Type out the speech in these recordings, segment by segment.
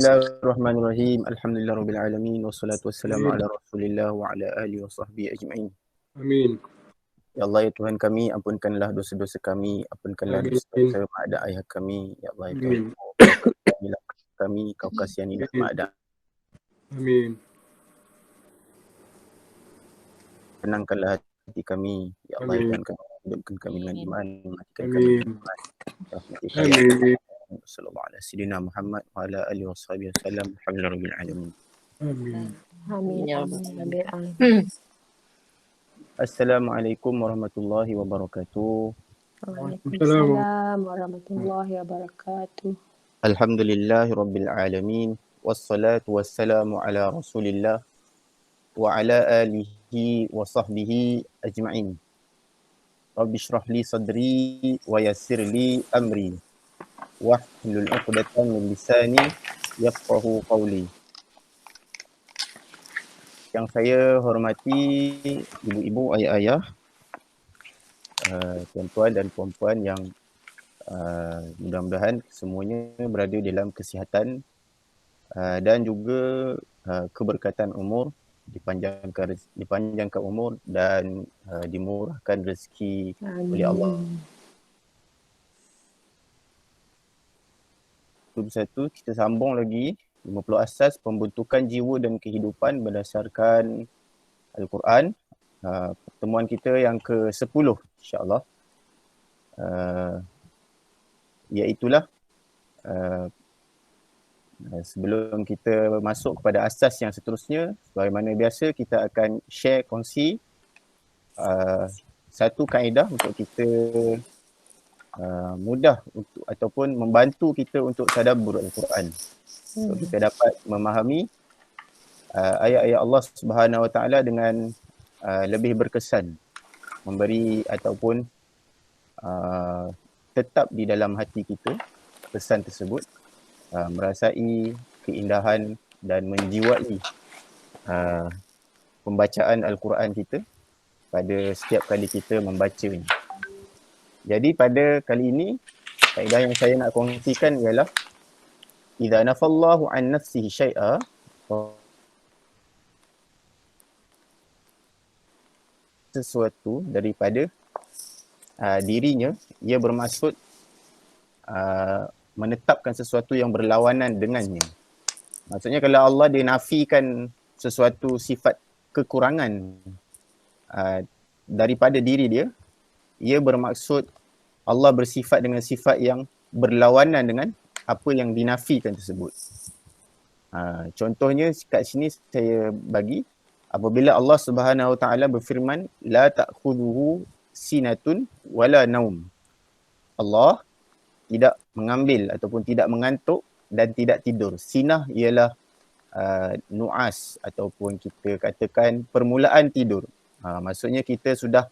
Bismillahirrahmanirrahim. Alhamdulillah rabbil alamin wassalatu wassalamu Amin. ala Rasulillah wa ala alihi wa sahbihi ajma'in. Amin. Ya Allah ya Tuhan kami, ampunkanlah dosa-dosa kami, ampunkanlah Amin. dosa mak dan ayah kami. Ya Allah ya Tuhan, Amin. kau kasihanilah kami, kau kasihanilah Amin. mak dan Amin. tenangkanlah hati kami. Ya Allah ya Amin. Tuhan kami, hidupkan kami dengan iman, matikan kami Amin. dengan iman. Rahmatika ya Amin. sallallahu alaihi sayyidina Muhammad wa ala alihi wa sahbihi wasallam. Alhamdulillah rabbil alamin. Amin. Amin. Amin. Assalamualaikum warahmatullahi wabarakatuh. Waalaikumsalam warahmatullahi wabarakatuh. Alhamdulillahi rabbil alamin. Wassalatu wassalamu ala Rasulillah wa ala alihi wa sahbihi ajma'in. Rabbi shrah li sadri wa yassir li amri wahlul 'uqdatam min lisani yafqahu qawli. Yang saya hormati ibu-ibu, ayah-ayah, tuan-tuan dan puan-puan yang mudah-mudahan semuanya berada dalam kesihatan dan juga keberkatan umur, dipanjangkan umur dan dimurahkan rezeki oleh Allah. Satu kita sambung lagi 50 asas pembentukan jiwa dan kehidupan berdasarkan Al-Quran. Pertemuan kita yang ke-10 insya-Allah. Iaitulah sebelum kita masuk kepada asas yang seterusnya, sebagaimana biasa kita akan share, kongsi satu kaedah untuk kita mudah untuk ataupun membantu kita untuk tadabbur Al-Quran. So, kita dapat memahami ayat-ayat Allah Subhanahu Wa Taala dengan lebih berkesan, memberi ataupun tetap di dalam hati kita pesan tersebut, merasai keindahan dan menjiwai pembacaan Al-Quran kita pada setiap kali kita membacanya. Jadi pada kali ini, kaedah yang saya nak kongsikan ialah idza nafallahu an nafsihi syai'a, sesuatu daripada dirinya, ia bermaksud menetapkan sesuatu yang berlawanan dengannya. Maksudnya kalau Allah dia nafikan sesuatu sifat kekurangan daripada diri dia, ia bermaksud Allah bersifat dengan sifat yang berlawanan dengan apa yang dinafikan tersebut. Contohnya kat sini saya bagi, apabila Allah Subhanahu Wa Taala berfirman la ta'khudhuhu sinatun wala naum. Allah tidak mengambil ataupun tidak mengantuk dan tidak tidur. Sinah ialah nuas ataupun kita katakan permulaan tidur. Maksudnya kita sudah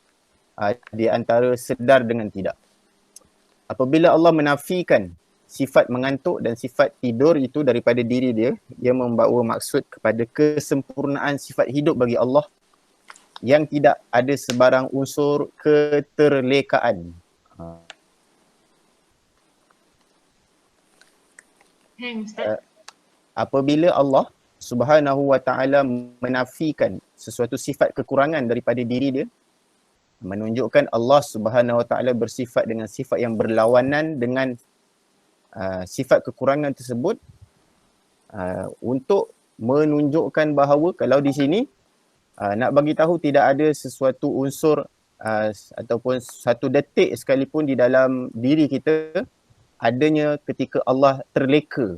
di antara sedar dengan tidak. Apabila Allah menafikan sifat mengantuk dan sifat tidur itu daripada diri dia, ia membawa maksud kepada kesempurnaan sifat hidup bagi Allah yang tidak ada sebarang unsur keterlekaan. Apabila Allah Subhanahu Wa Taala menafikan sesuatu sifat kekurangan daripada diri dia, menunjukkan Allah Subhanahu Wa Taala bersifat dengan sifat yang berlawanan dengan sifat kekurangan tersebut, untuk menunjukkan bahawa kalau di sini nak bagi tahu tidak ada sesuatu unsur ataupun satu detik sekalipun di dalam diri kita adanya ketika Allah terleka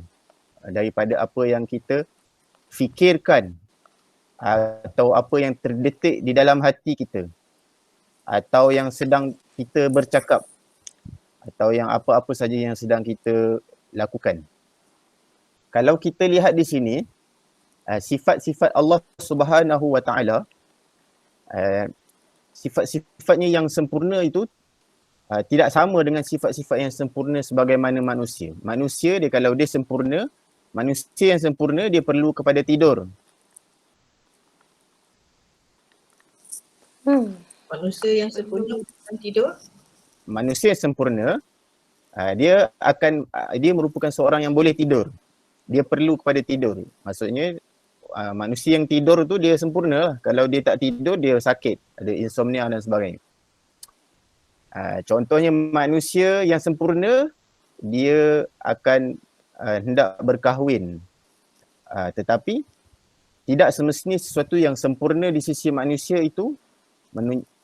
daripada apa yang kita fikirkan atau apa yang terdetik di dalam hati kita, atau yang sedang kita bercakap, atau yang apa-apa saja yang sedang kita lakukan. Kalau kita lihat di sini, sifat-sifat Allah Subhanahu Wa Taala, sifat-sifatnya yang sempurna itu tidak sama dengan sifat-sifat yang sempurna sebagaimana manusia. Manusia dia kalau dia sempurna, manusia yang sempurna dia perlu kepada tidur. Manusia yang sempurna bukan tidur. Manusia yang sempurna dia merupakan seorang yang boleh tidur. dia perlu kepada tidur. Maksudnya manusia yang tidur tu dia sempurna lah. Kalau dia tak tidur dia sakit, ada insomnia dan sebagainya. Contohnya manusia yang sempurna dia akan hendak berkahwin. Tetapi tidak semestinya sesuatu yang sempurna di sisi manusia itu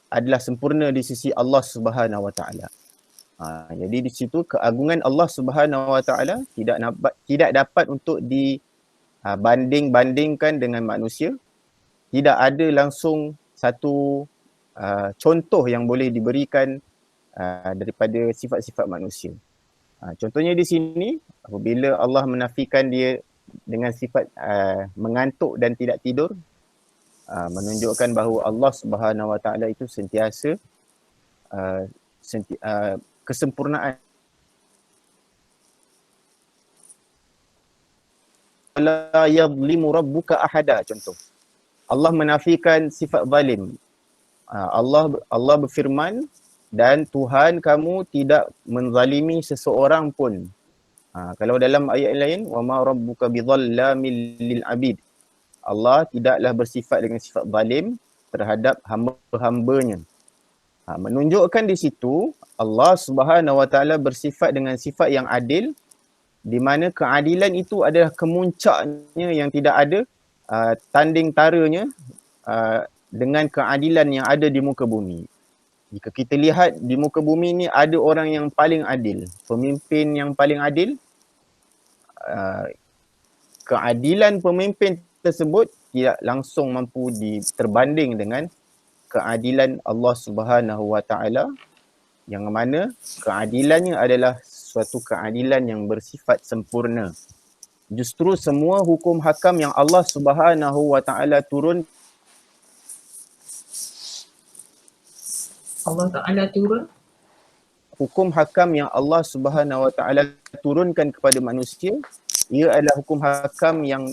adalah sempurna di sisi Allah Subhanahu Wa Taala. Jadi di situ keagungan Allah Subhanahu Wa Taala tidak dapat untuk dibanding-bandingkan dengan manusia. Tidak ada langsung satu contoh yang boleh diberikan daripada sifat-sifat manusia. Contohnya di sini apabila Allah menafikan dia dengan sifat mengantuk dan tidak tidur, menunjukkan bahawa Allah Subhanahu Wa Taala itu sentiasa kesempurnaan. La yadhlimu rabbuka ahada, contoh. Allah menafikan sifat zalim. Allah berfirman, dan Tuhan kamu tidak menzalimi seseorang pun. Kalau dalam ayat lain, wa ma rabbuka bidhallamil lil abid. Allah tidaklah bersifat dengan sifat zalim terhadap hamba-hambanya. Menunjukkan di situ Allah Subhanahu Wa Taala bersifat dengan sifat yang adil, di mana keadilan itu adalah kemuncaknya yang tidak ada tanding taranya dengan keadilan yang ada di muka bumi. Jika kita lihat di muka bumi ini ada orang yang paling adil, pemimpin yang paling adil, keadilan pemimpin tersebut tidak langsung mampu terbanding dengan keadilan Allah Subhanahu Wa Taala, yang mana keadilannya adalah suatu keadilan yang bersifat sempurna. Justru semua hukum hakam yang Allah Subhanahu Wa Taala turun, hukum hakam yang Allah Subhanahu Wa Taala turunkan kepada manusia, ia adalah hukum hakam yang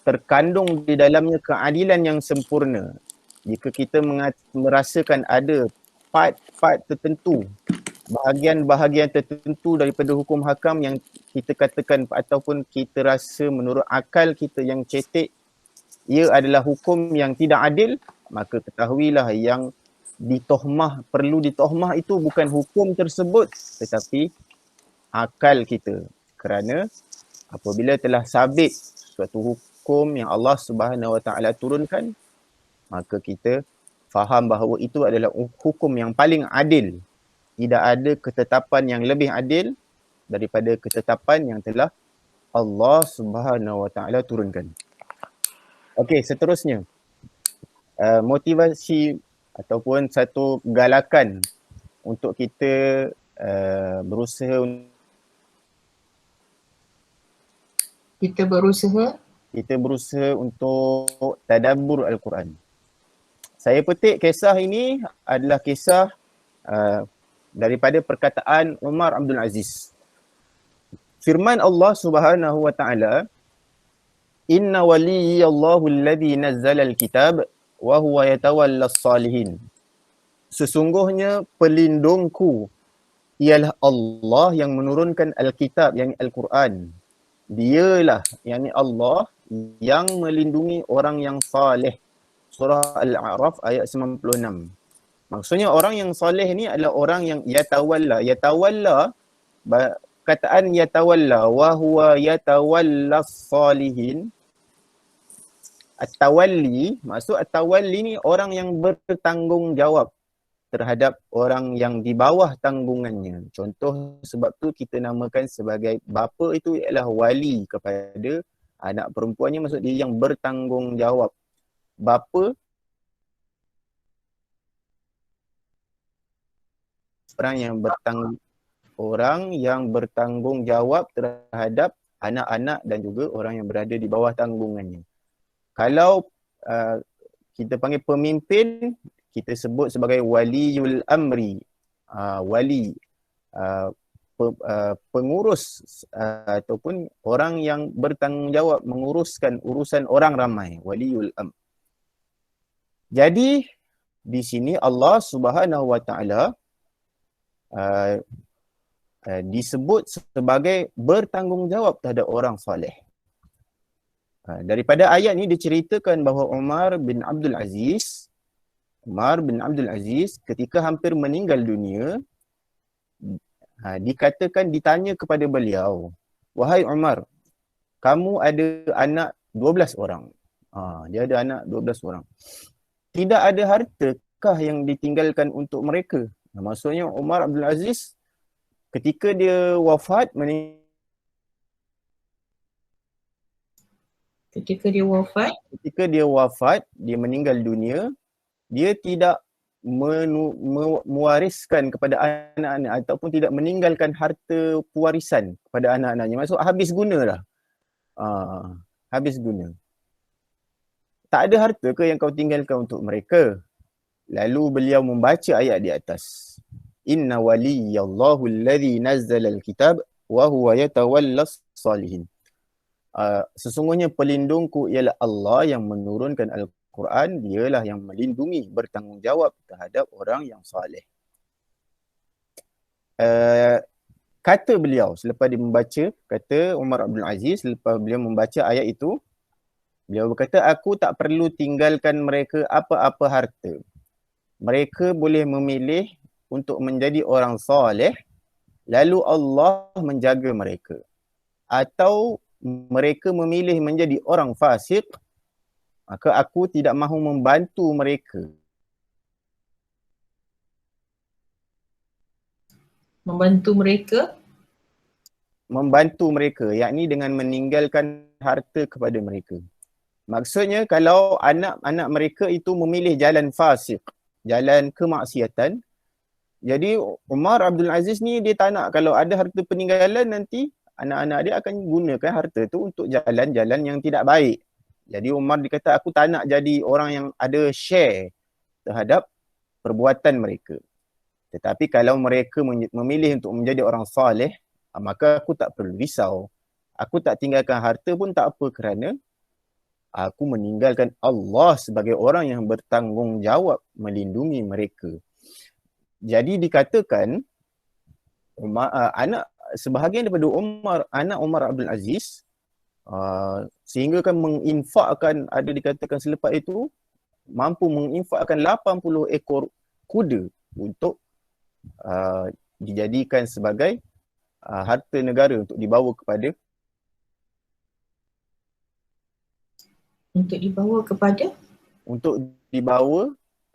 terkandung di dalamnya keadilan yang sempurna. Jika kita merasakan ada part-part tertentu, bahagian-bahagian tertentu daripada hukum hakam yang kita katakan ataupun kita rasa menurut akal kita yang cetek, ia adalah hukum yang tidak adil, maka ketahuilah yang perlu ditohmah itu bukan hukum tersebut tetapi akal kita. Kerana apabila telah sabit suatu hukum yang Allah Subhanahu Wa Taala turunkan, maka kita faham bahawa itu adalah hukum yang paling adil. Tidak ada ketetapan yang lebih adil daripada ketetapan yang telah Allah Subhanahu Wa Taala turunkan. Okey, seterusnya. Motivasi ataupun satu galakan untuk kita berusaha untuk tadabbur Al-Quran. Saya petik kisah ini adalah kisah daripada perkataan Umar Abdul Aziz. Firman Allah Subhanahu Wa Taala, "Inna waliyallahu alladhi nazzala al-kitab wa huwa yatawallas salihin." Sesungguhnya pelindungku ialah Allah yang menurunkan Al-Kitab, yang Al-Quran. Dialah, yakni Allah, yang melindungi orang yang saleh. Surah Al-A'raf ayat 96. Maksudnya orang yang saleh ni adalah orang yang yatawalla. Yatawalla, kataan yatawalla, wa huwa yatawallas salihin. At-tawalli, maksud at-tawalli ni orang yang bertanggungjawab terhadap orang yang di bawah tanggungannya. Contoh sebab tu kita namakan sebagai bapa itu ialah wali kepada anak perempuannya, maksud dia yang bertanggungjawab. Bapa orang yang bertanggungjawab terhadap anak-anak dan juga orang yang berada di bawah tanggungannya. Kalau kita panggil pemimpin, kita sebut sebagai waliul amri, wali, pengurus ataupun orang yang bertanggungjawab menguruskan urusan orang ramai, waliul amr. Jadi di sini Allah Subhanahu Wa Taala disebut sebagai bertanggungjawab terhadap orang soleh. Daripada ayat ni diceritakan bahawa Umar bin Abdul Aziz ketika hampir meninggal dunia, dikatakan ditanya kepada beliau, "Wahai Umar, kamu ada anak 12 orang." Dia ada anak 12 orang. Tidak ada hartakah yang ditinggalkan untuk mereka? Maksudnya Umar Abdul Aziz ketika dia wafat, ketika dia wafat, dia meninggal dunia, dia tidak mewariskan kepada anak-anak ataupun tidak meninggalkan harta pewarisan kepada anak-anaknya. Maksud habis guna dah. Habis guna. Tak ada harta ke yang kau tinggalkan untuk mereka? Lalu beliau membaca ayat di atas. Inna waliyallahu alladhi nazzala alkitab wa huwa yatawallas salihin. Sesungguhnya pelindungku ialah Allah yang menurunkan Al-Quran, dialah yang melindungi, bertanggungjawab terhadap orang yang saleh. Kata beliau selepas dia membaca, kata Umar Abdul Aziz selepas beliau membaca ayat itu, beliau berkata, aku tak perlu tinggalkan mereka apa-apa harta. Mereka boleh memilih untuk menjadi orang saleh, lalu Allah menjaga mereka. Atau mereka memilih menjadi orang fasik, maka aku tidak mahu membantu mereka. Membantu mereka, yakni dengan meninggalkan harta kepada mereka. Maksudnya kalau anak-anak mereka itu memilih jalan fasik, jalan kemaksiatan, jadi Umar Abdul Aziz ni dia tak nak kalau ada harta peninggalan nanti anak-anak dia akan gunakan harta tu untuk jalan-jalan yang tidak baik. Jadi Umar dikata aku tak nak jadi orang yang ada share terhadap perbuatan mereka. Tetapi kalau mereka memilih untuk menjadi orang saleh, maka aku tak perlu risau. Aku tak tinggalkan harta pun tak apa kerana aku meninggalkan Allah sebagai orang yang bertanggungjawab melindungi mereka. Jadi dikatakan anak sebahagian daripada anak Umar Abdul Aziz sehingga kan menginfakkan, ada dikatakan selepas itu mampu menginfakkan 80 ekor kuda untuk dijadikan sebagai harta negara untuk dibawa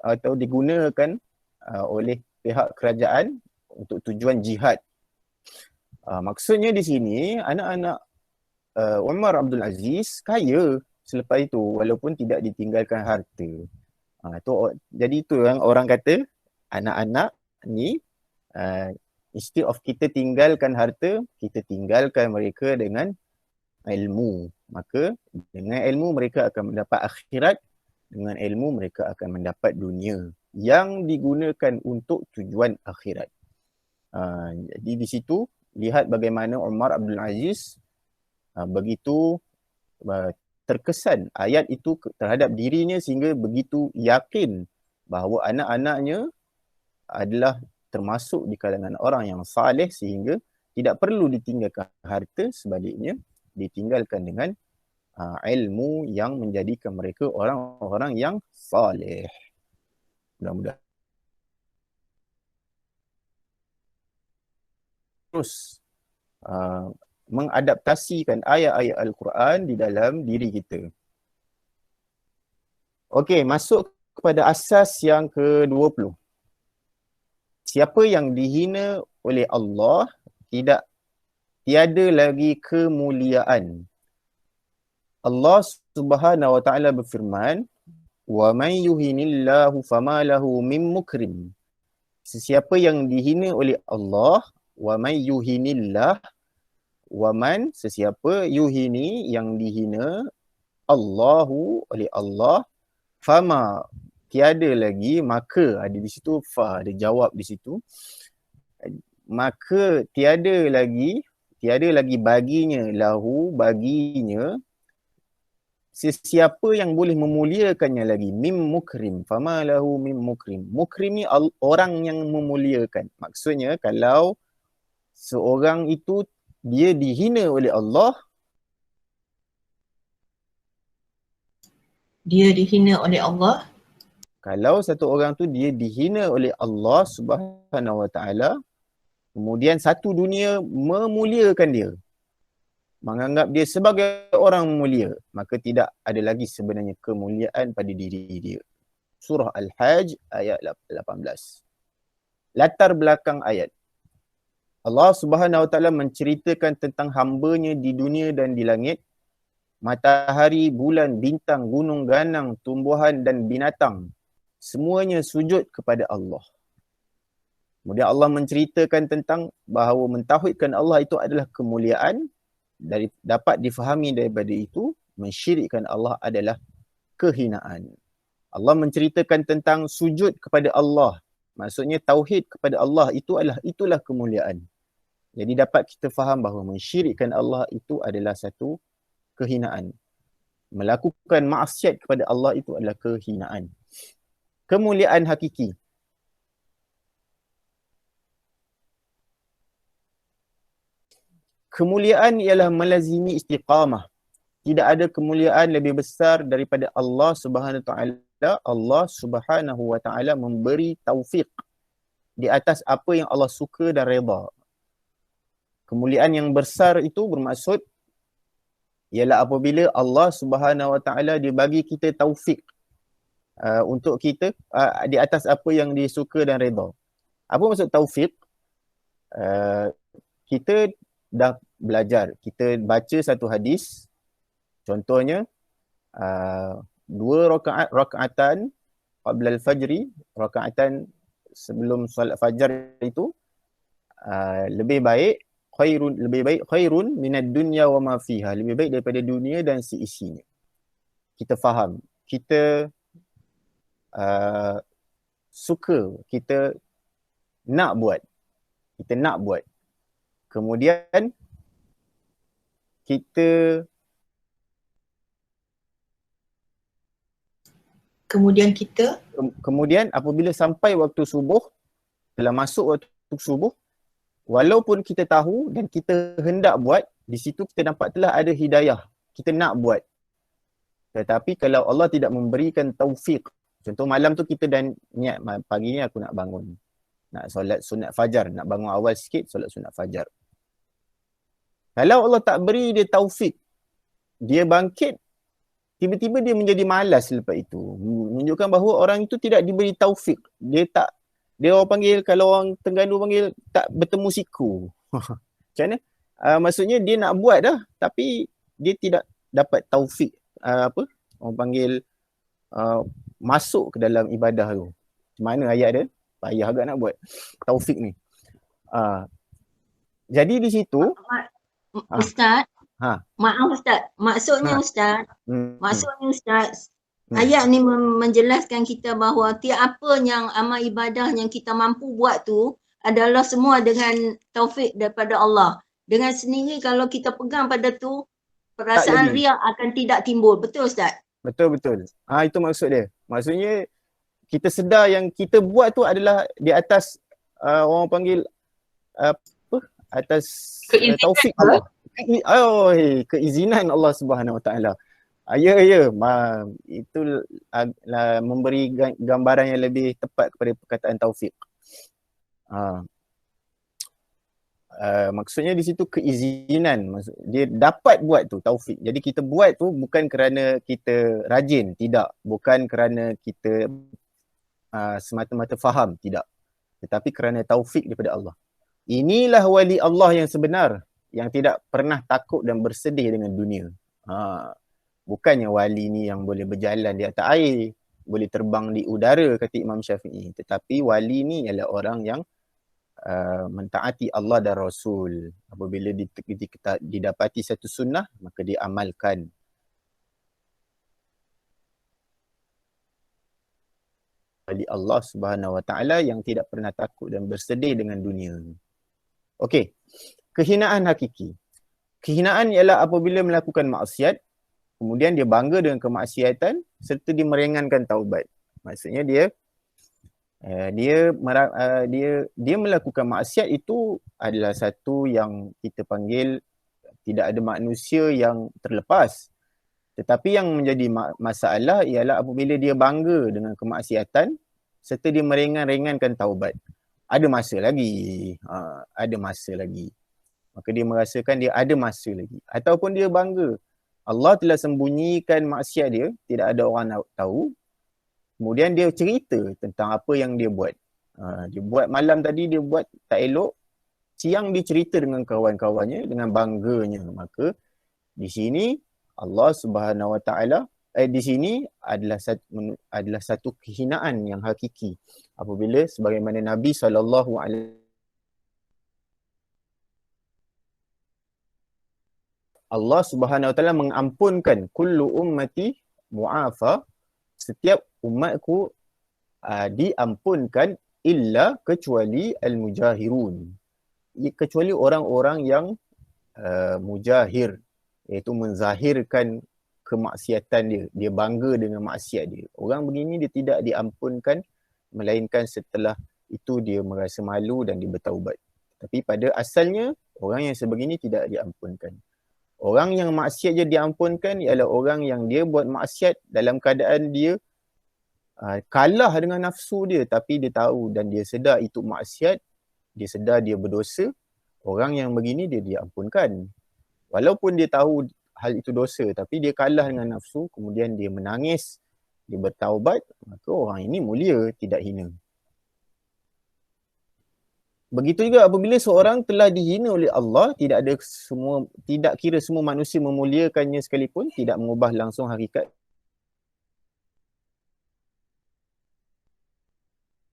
atau digunakan oleh pihak kerajaan untuk tujuan jihad. Maksudnya di sini anak-anak Umar Abdul Aziz kaya selepas itu walaupun tidak ditinggalkan harta. Jadi itu yang orang kata anak-anak ni instead of kita tinggalkan harta, kita tinggalkan mereka dengan ilmu. Maka dengan ilmu mereka akan mendapat akhirat, dengan ilmu mereka akan mendapat dunia yang digunakan untuk tujuan akhirat. Jadi di situ lihat bagaimana Umar Abdul Aziz begitu terkesan ayat itu terhadap dirinya sehingga begitu yakin bahawa anak-anaknya adalah termasuk di kalangan orang yang saleh sehingga tidak perlu ditinggalkan harta, sebaliknya ditinggalkan dengan ilmu yang menjadikan mereka orang-orang yang saleh. Mudah-mudahan. Terus mengadaptasikan ayat-ayat Al-Quran di dalam diri kita. Okey, masuk kepada asas yang ke-20. Siapa yang dihina oleh Allah tiada lagi kemuliaan. Allah Subhanahu wa taala berfirman, "Wa man yuhinillahu fama lahu min mukrim." Sesiapa yang dihina oleh Allah, wa man yuhinillah, wa man sesiapa yuhini yang dihina Allahu oleh Allah, fama tiada lagi, maka ada di situ fa, ada jawab di situ. Maka tiada lagi baginya, lahu baginya, sesiapa yang boleh memuliakannya lagi, mim mukrim, fama lahu mim mukrim. Mukrim ni orang yang memuliakan. Maksudnya kalau seorang itu dia dihina oleh Allah, Dia dihina oleh Allah. kalau satu orang tu dia dihina oleh Allah Subhanahu Wa Taala, kemudian satu dunia memuliakan dia, menganggap dia sebagai orang mulia, maka tidak ada lagi sebenarnya kemuliaan pada diri dia. Surah Al-Hajj ayat 18. Latar belakang ayat. Allah Subhanahu Wa Taala menceritakan tentang hamba-Nya di dunia dan di langit. Matahari, bulan, bintang, gunung, ganang, tumbuhan dan binatang, semuanya sujud kepada Allah. Kemudian Allah menceritakan tentang bahawa mentauhidkan Allah itu adalah kemuliaan, dapat difahami daripada itu mensyirikkan Allah adalah kehinaan. Allah menceritakan tentang sujud kepada Allah, maksudnya tauhid kepada Allah itulah kemuliaan. Jadi dapat kita faham bahawa mensyirikkan Allah itu adalah satu kehinaan. Melakukan maksiat kepada Allah itu adalah kehinaan. Kemuliaan hakiki. Kemuliaan ialah melazimi istiqamah. Tidak ada kemuliaan lebih besar daripada Allah Subhanahu Wa Taala. Allah Subhanahu Wa Taala memberi taufik di atas apa yang Allah suka dan redha. Kemuliaan yang besar itu bermaksud ialah apabila Allah Subhanahu Wa Taala dia bagi kita taufik untuk kita di atas apa yang dia suka dan redha. Apa maksud taufik? Kita dah belajar, kita baca satu hadis, contohnya 2 rakaatan qabla al-fajri, rakaatan sebelum solat fajar itu lebih baik khairun minad dunya wa ma fiha, lebih baik daripada dunia dan seisinya. Kita faham, kita suka, kita nak buat. Kemudian Kemudian apabila sampai waktu subuh, telah masuk waktu subuh, walaupun kita tahu dan kita hendak buat, di situ kita nampak telah ada hidayah, kita nak buat. Tetapi kalau Allah tidak memberikan taufik, contoh malam tu kita dah niat pagi ni aku nak bangun, nak solat sunat fajar, nak bangun awal sikit solat sunat fajar. Kalau Allah tak beri dia taufik, dia bangkit, tiba-tiba dia menjadi malas selepas itu. Menunjukkan bahawa orang itu tidak diberi taufik. Dia orang panggil, kalau orang Terengganu panggil, tak bertemu siku. Macam mana? Maksudnya dia nak buat dah, tapi dia tidak dapat taufik. Orang panggil masuk ke dalam ibadah tu. Macam mana ayat dia? Payah agak nak buat taufik ni. Jadi di situ Ustaz, maaf Ustaz, maksudnya Ustaz, ayat ni menjelaskan kita bahawa tiap apa yang amal ibadah yang kita mampu buat tu adalah semua dengan taufik daripada Allah. Dengan sendiri kalau kita pegang pada tu, perasaan riak akan tidak timbul. Betul Ustaz? Betul. Itu maksud dia. Maksudnya kita sedar yang kita buat tu adalah di atas orang panggil atas taufik Allah. Keizinan Allah Subhanahu Wa Taala. Itu memberi gambaran yang lebih tepat kepada perkataan taufik. Maksudnya di situ keizinan, dia dapat buat tu taufik. Jadi kita buat tu bukan kerana kita rajin, tidak. Bukan kerana kita semata-mata faham, tidak. Tetapi kerana taufik daripada Allah. Inilah wali Allah yang sebenar, yang tidak pernah takut dan bersedih dengan dunia. Bukannya wali ni yang boleh berjalan di atas air, boleh terbang di udara, kata Imam Syafi'i. Tetapi wali ni ialah orang yang mentaati Allah dan Rasul. Apabila didapati satu sunnah, maka dia amalkan. Wali Allah Subhanahu Wa Taala yang tidak pernah takut dan bersedih dengan dunia. Okey. Kehinaan hakiki. Kehinaan ialah apabila melakukan maksiat, kemudian dia bangga dengan kemaksiatan serta dia meringankan taubat. Maksudnya dia Dia melakukan maksiat itu adalah satu yang kita panggil tidak ada manusia yang terlepas. Tetapi yang menjadi masalah ialah apabila dia bangga dengan kemaksiatan serta dia meringan-ringankan taubat. Ada masa lagi. Ada masa lagi. Maka dia merasakan dia ada masa lagi. Ataupun dia bangga. Allah telah sembunyikan maksiat dia, tidak ada orang tahu. Kemudian dia cerita tentang apa yang dia buat. Dia buat malam tadi, dia buat tak elok. Siang dia cerita dengan kawan-kawannya dengan bangganya. Maka di sini Allah Subhanahu Wa Taala di sini adalah satu kehinaan yang hakiki apabila sebagaimana Nabi sallallahu alaihi Allah Subhanahu Wa Taala mengampunkan kullu ummati mu'afa, setiap umatku diampunkan illa kecuali al-mujahirun, kecuali orang-orang yang mujahir, iaitu menzahirkan kemaksiatan dia. Dia bangga dengan maksiat dia. Orang begini dia tidak diampunkan melainkan setelah itu dia merasa malu dan dia bertaubat. Tapi pada asalnya orang yang sebegini tidak diampunkan. Orang yang maksiat je diampunkan ialah orang yang dia buat maksiat dalam keadaan dia kalah dengan nafsu dia, tapi dia tahu dan dia sedar itu maksiat, dia sedar dia berdosa. Orang yang begini dia diampunkan. Walaupun dia tahu hal itu dosa, tapi dia kalah dengan nafsu, kemudian dia menangis, dia bertaubat, maka orang ini mulia, tidak hina. Begitu juga apabila seorang telah dihina oleh Allah, tidak kira semua manusia memuliakannya sekalipun, tidak mengubah langsung hakikat.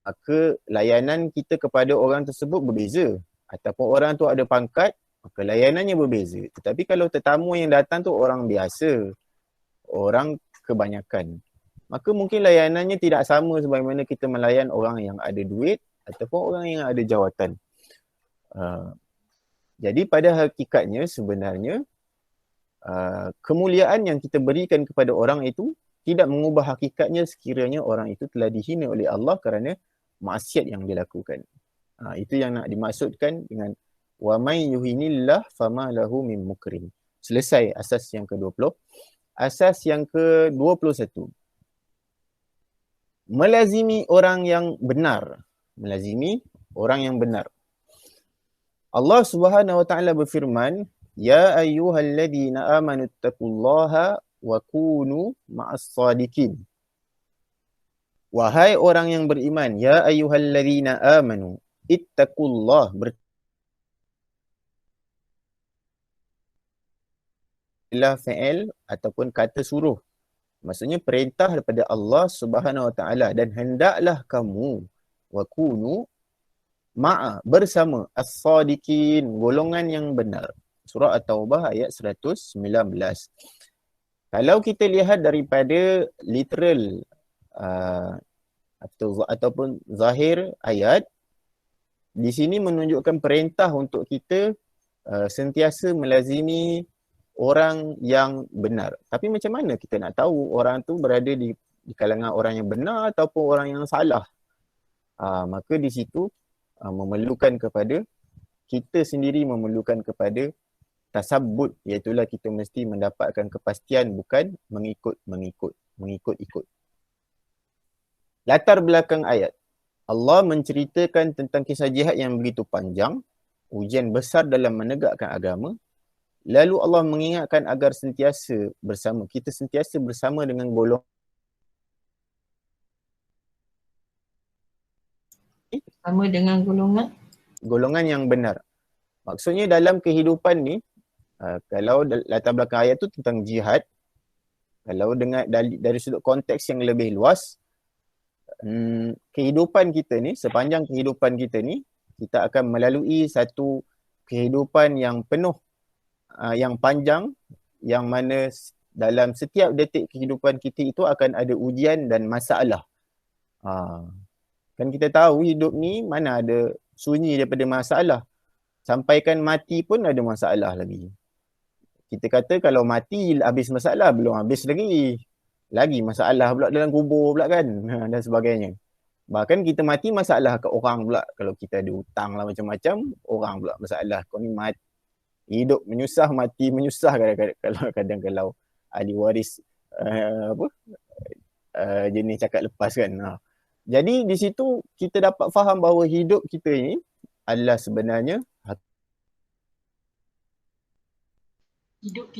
Maka layanan kita kepada orang tersebut berbeza. Ataupun orang tu ada pangkat, maka layanannya berbeza. Tetapi kalau tetamu yang datang tu orang biasa, orang kebanyakan, maka mungkin layanannya tidak sama sebagaimana kita melayan orang yang ada duit ataupun orang yang ada jawatan. Jadi pada hakikatnya sebenarnya kemuliaan yang kita berikan kepada orang itu tidak mengubah hakikatnya sekiranya orang itu telah dihina oleh Allah kerana maksiat yang dia lakukan. Itu yang nak dimaksudkan dengan wa may yuhinillah fama lahu min mukrim. Selesai asas yang ke-20. Asas yang ke-21. Melazimi orang yang benar. Melazimi orang yang benar. Allah Subhanahu Wa Taala berfirman, ya ayyuhalladzina amanu taqullaha wa kunu ma'as sadiqin. Wahai orang yang beriman, ya ayyuhalladzina amanu ittaqullah, adalah fi'il ataupun kata suruh. Maksudnya perintah daripada Allah Subhanahu Wa Taala, dan hendaklah kamu wa kunu ma'a, bersama as-sadiqin, golongan yang benar. Surah At-Taubah ayat 119. Kalau kita lihat daripada literal ataupun zahir ayat, di sini menunjukkan perintah untuk kita sentiasa melazimi orang yang benar. Tapi macam mana kita nak tahu orang tu berada di kalangan orang yang benar ataupun orang yang salah? Maka di situ memerlukan kepada kita sendiri, memerlukan kepada tasabbut, iaitulah kita mesti mendapatkan kepastian, bukan mengikut-ikut. Latar belakang ayat. Allah menceritakan tentang kisah jihad yang begitu panjang, ujian besar dalam menegakkan agama. Lalu Allah mengingatkan agar kita sentiasa bersama dengan golongan yang benar. Maksudnya dalam kehidupan ni, kalau latar belakang ayat tu tentang jihad, kalau dari sudut konteks yang lebih luas, kehidupan kita ni, sepanjang kehidupan kita ni, kita akan melalui satu kehidupan yang penuh, yang panjang, yang mana dalam setiap detik kehidupan kita itu akan ada ujian dan masalah. Kan kita tahu hidup ni mana ada sunyi daripada masalah. Sampaikan mati pun ada masalah lagi. Kita kata kalau mati habis masalah, belum habis lagi masalah pula dalam kubur pula kan, dan sebagainya. Bahkan kita mati masalah kat orang pula. Kalau kita ada hutang lah macam-macam, orang pula masalah. Kau ni mati, hidup menyusah, mati menyusah kadang-kadang kalau ahli waris jenis cakap lepas kan. Jadi di situ kita dapat faham bahawa hidup kita ini adalah sebenarnya Hidup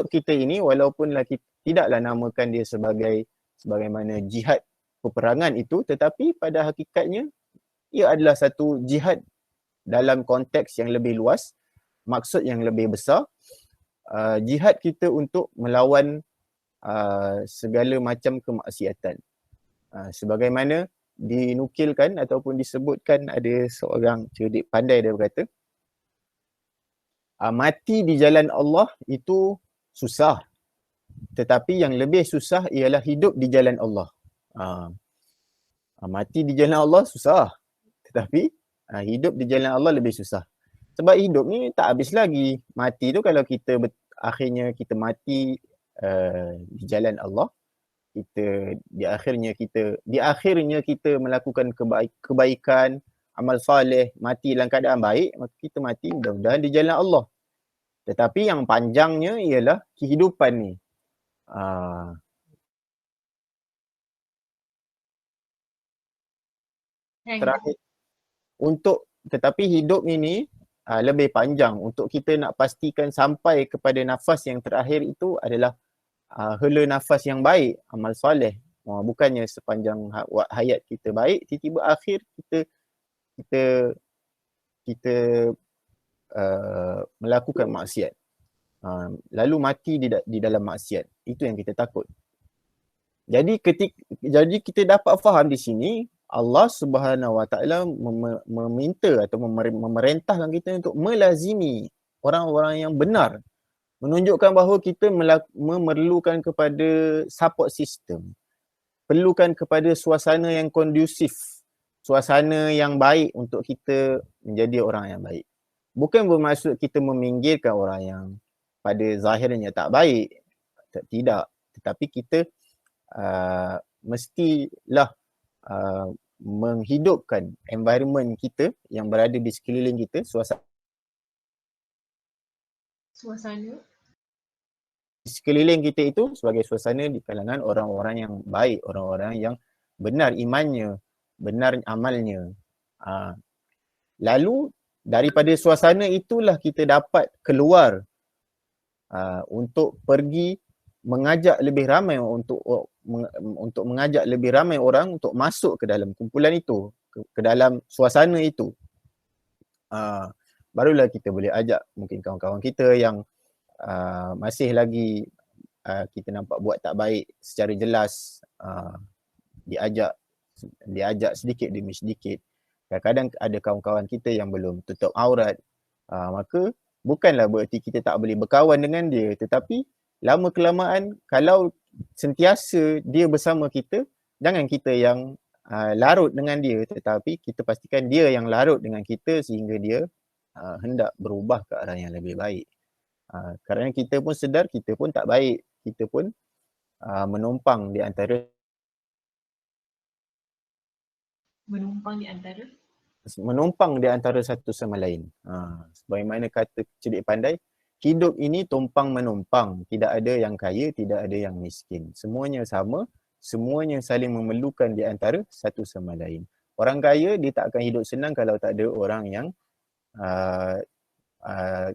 kita ini adalah walaupunlah kita tidaklah namakan dia sebagaimana jihad peperangan itu, tetapi pada hakikatnya ia adalah satu jihad dalam konteks yang lebih luas, maksud yang lebih besar. Jihad kita untuk melawan segala macam kemaksiatan. Sebagaimana dinukilkan ataupun disebutkan, ada seorang cerdik pandai dia berkata, mati di jalan Allah itu susah, tetapi yang lebih susah ialah hidup di jalan Allah. Mati di jalan Allah susah, tetapi hidup di jalan Allah lebih susah. Sebab hidup ni tak habis lagi. Mati tu kalau kita akhirnya kita mati di jalan Allah, di akhirnya kita melakukan kebaikan, amal soleh, mati dalam keadaan baik, maka kita mati mudah-mudahan di jalan Allah. Tetapi yang panjangnya ialah kehidupan ni. Terakhir, tetapi hidup ini lebih panjang. Untuk kita nak pastikan sampai kepada nafas yang terakhir itu adalah hela nafas yang baik, amal soleh. Bukannya sepanjang hayat kita baik, tiba-tiba akhir kita melakukan maksiat. Lalu mati di dalam maksiat. Itu yang kita takut. Jadi kita dapat faham di sini Allah Subhanahu Wa Taala meminta atau memerintahkan kita untuk melazimi orang-orang yang benar, menunjukkan bahawa kita memerlukan kepada support system, perlukan kepada suasana yang kondusif, suasana yang baik untuk kita menjadi orang yang baik. Bukan bermaksud kita meminggirkan orang yang pada zahirnya tak baik, tidak, tetapi kita mestilah menghidupkan environment kita yang berada di sekeliling kita, suasana sekeliling kita itu sebagai suasana di kalangan orang-orang yang baik, orang-orang yang benar imannya, benar amalnya. Lalu daripada suasana itulah kita dapat keluar untuk pergi mengajak lebih ramai untuk mengajak lebih ramai orang untuk masuk ke dalam kumpulan itu, ke dalam suasana itu. Barulah kita boleh ajak mungkin kawan-kawan kita yang masih lagi kita nampak buat tak baik secara jelas, diajak sedikit demi sedikit. Kadang-kadang ada kawan-kawan kita yang belum tutup aurat, maka bukanlah bererti kita tak boleh berkawan dengan dia, tetapi lama kelamaan kalau sentiasa dia bersama kita, jangan kita yang larut dengan dia, tetapi kita pastikan dia yang larut dengan kita sehingga dia hendak berubah ke arah yang lebih baik. Kerana kita pun sedar kita pun tak baik, kita pun menumpang di antara satu sama lain. Sebagaimana kata cerdik pandai, hidup ini tumpang menumpang, tidak ada yang kaya, tidak ada yang miskin. Semuanya sama, semuanya saling memerlukan di antara satu sama lain. Orang kaya dia tak akan hidup senang kalau tak ada orang yang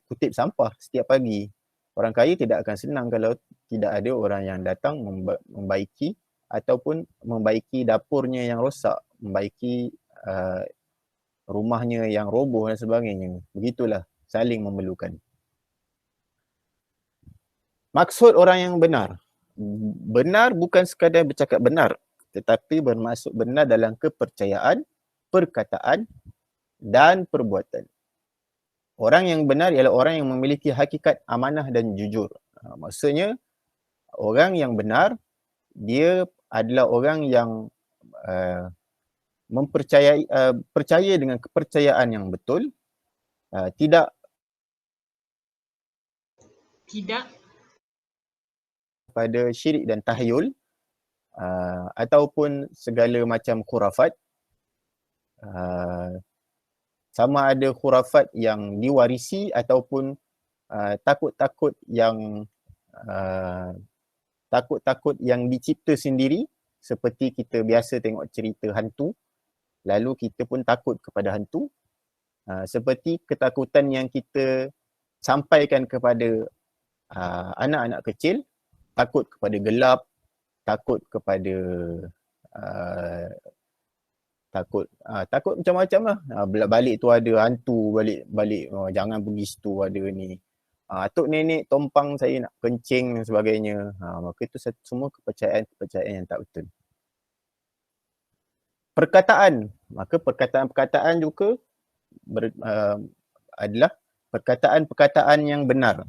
kutip sampah setiap pagi. Orang kaya tidak akan senang kalau tidak ada orang yang datang membaiki ataupun membaiki dapurnya yang rosak, membaiki rumahnya yang roboh dan sebagainya. Begitulah, saling memerlukan. Maksud orang yang benar. Benar bukan sekadar bercakap benar, tetapi bermaksud benar dalam kepercayaan, perkataan dan perbuatan. Orang yang benar ialah orang yang memiliki hakikat amanah dan jujur. Maksudnya orang yang benar, dia adalah orang yang percaya dengan kepercayaan yang betul, tidak pada syirik dan tahyul, ataupun segala macam khurafat. Sama ada khurafat yang diwarisi ataupun takut-takut yang dicipta sendiri, seperti kita biasa tengok cerita hantu, lalu kita pun takut kepada hantu. Seperti ketakutan yang kita sampaikan kepada anak-anak kecil, takut kepada gelap, takut kepada takut macam-macam lah. Balik tu ada hantu, balik jangan pergi situ, ada ni. Atuk nenek tompang saya nak kencing dan sebagainya. Maka itu semua kepercayaan yang tak betul. Perkataan, maka perkataan-perkataan juga adalah perkataan-perkataan yang benar.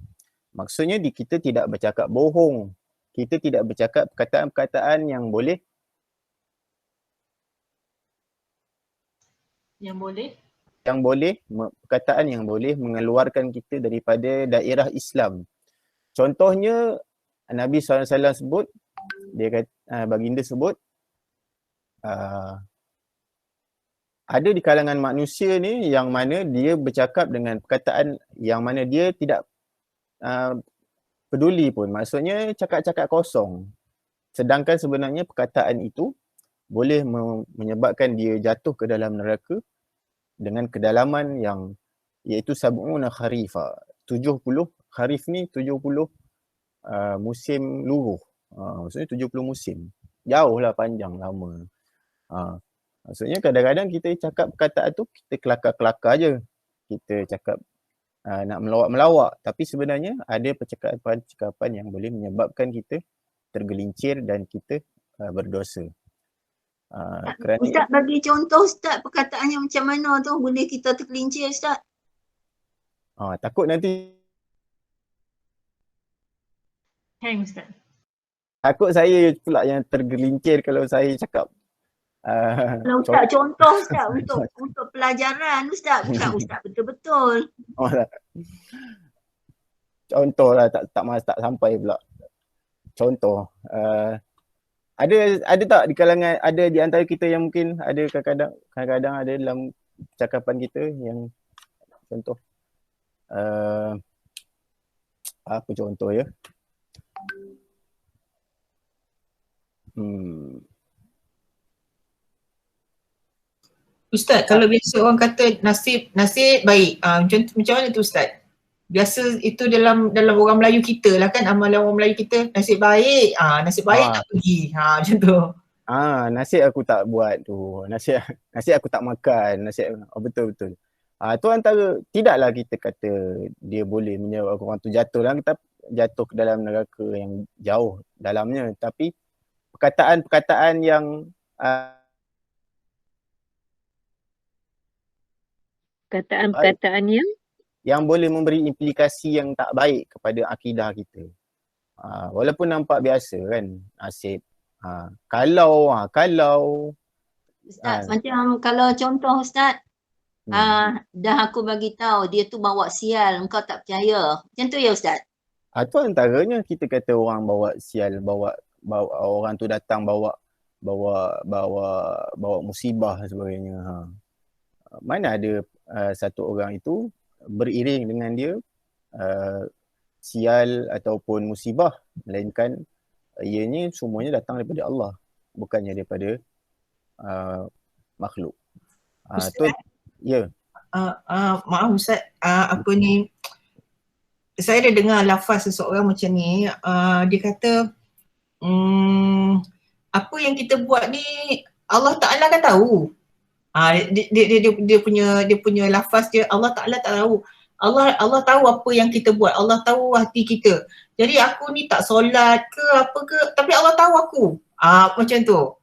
Maksudnya kita tidak bercakap bohong. Kita tidak bercakap perkataan-perkataan yang boleh perkataan yang boleh mengeluarkan kita daripada daerah Islam. Contohnya Nabi SAW sebut, dia kata, baginda sebut, ada di kalangan manusia ni yang mana dia bercakap dengan perkataan yang mana dia tidak peduli pun. Maksudnya cakap-cakap kosong. Sedangkan sebenarnya perkataan itu boleh menyebabkan dia jatuh ke dalam neraka dengan kedalaman yang iaitu sab'una kharifa. 70 kharif ni 70 musim luruh. Maksudnya 70 musim. Jauh lah, panjang, lama. Maksudnya kadang-kadang kita cakap perkataan tu kita kelakar-kelakar je. Kita cakap nak melawak-melawak, tapi sebenarnya ada percakapan-percakapan yang boleh menyebabkan kita tergelincir dan kita berdosa. Ustaz bagi contoh Ustaz, perkataan yang macam mana tu boleh kita tergelincir Ustaz? Takut nanti Hang Ustaz. takut saya pula yang tergelincir kalau saya cakap. Kalau Ustaz contoh Ustaz untuk pelajaran Ustaz, bukan Ustaz betul-betul. Contoh lah, tak sampai pula. Contoh. Ada tak di kalangan, ada di antara kita yang mungkin ada kadang-kadang ada dalam cakapan kita yang contoh. Apa contoh ya? Ustaz, kalau biasa orang kata nasib baik, macam mana tu Ustaz? Biasa itu dalam orang Melayu kita lah kan, amalan orang Melayu kita, nasib baik tak pergi, macam tu. Nasib aku tak buat tu, nasib aku tak makan, betul-betul. Tu antara, tidaklah kita kata dia boleh menyebabkan orang tu jatuh ke dalam neraka yang jauh dalamnya, tapi perkataan-perkataan yang yang boleh memberi implikasi yang tak baik kepada akidah kita. Walaupun nampak biasa kan, nasib. Kalau Ustaz, macam kalau contoh Ustaz, dah aku bagi tahu dia tu bawa sial, engkau tak percaya. Macam tu ya Ustaz? Tu antaranya kita kata orang bawa sial, bawa orang tu datang bawa musibah dan sebagainya. Mana ada satu orang itu beriring dengan dia sial ataupun musibah, melainkan ianya semuanya datang daripada Allah, bukannya daripada makhluk. Maaf Ustaz, saya ada dengar lafaz seseorang macam ni, dia kata apa yang kita buat ni Allah Ta'ala kan tahu. Dia punya lafaz dia, Allah Ta'ala tak tahu. Allah tahu apa yang kita buat, Allah tahu hati kita. Jadi aku ni tak solat ke apa ke, tapi Allah tahu aku. Macam tu.